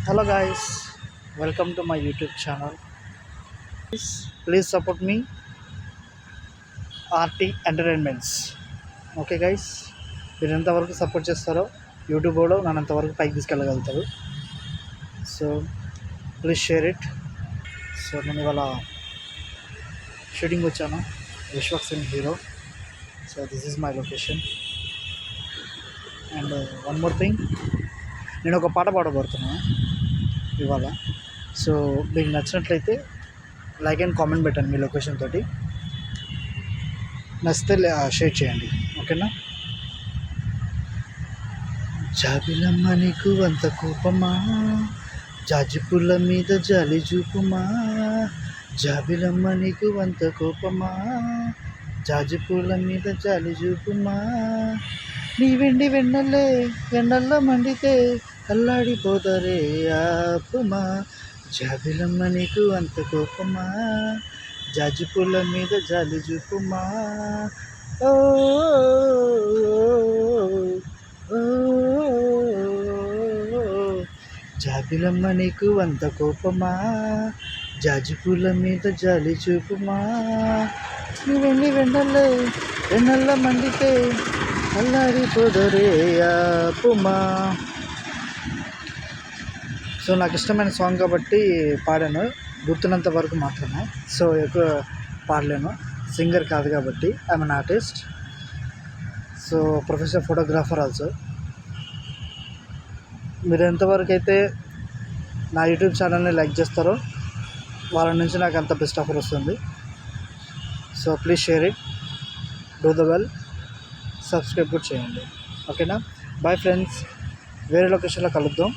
Hello guys, welcome to my YouTube channel. Please support me RT Entertainments. Okay guys, మీరు ఎంతవరకు support చేస్తారో యూట్యూబ్లో నన్ను అంతవరకు పైకి తీసుకెళ్ళగలుగుతారు. So please share it. So నేను ఇవాళ షూటింగ్ వచ్చాను, Vishwak Singh hero. So this is my location. And one more thing, నేను ఒక పాట పాడబడుతున్నాను ఇవాళ. సో మీకు నచ్చినట్లయితే లైక్ అండ్ కామెంట్ పెట్టండి మీ లొకేషన్ తోటి. నచ్చితే షేర్ చేయండి, ఓకేనా? జాబిలమ్మ నీకు అంత కోపమా, జాజిపుల్ల మీద జాలి చూపుమా. జాబిలమ్మ నీకు అంత కోపమా, జాజిపూల మీద జాలి చూపుమా. నీ వెండి వెన్నెల్లే వెన్నెల్ల మండితే అల్లాడిపోతారే ఆపుమా. జాబిలమ్మ నీకు అంత కోపమా, జాజిపూల మీద జాలి చూపుమా. ఓ జాబిలమ్మ నీకు అంత కోపమా, జాజిపూల మీద జాలి చూపుమా. నీ వెండి వెన్నెల్లే వెన్నెల్ల మండితే అల్లాడిపోదరే ఆపుమా. సో నాకు ఇష్టమైన సాంగ్ కాబట్టి పాడాను, గుర్తున్నంత వరకు మాత్రమే. సో ఎక్కువ పాడలేను, సింగర్ కాదు కాబట్టి. I'm an artist. So professional photographer also. మీరు ఎంతవరకు అయితే నా యూట్యూబ్ ఛానల్ని లైక్ చేస్తారో వాళ్ళ నుంచి నాకు అంత బెస్ట్ ఆఫర్ వస్తుంది. So please share it, do the well, subscribe కూడా చేయండి, ఓకేనా? బాయ్ ఫ్రెండ్స్, వేరే లొకేషన్లో కలుద్దాం.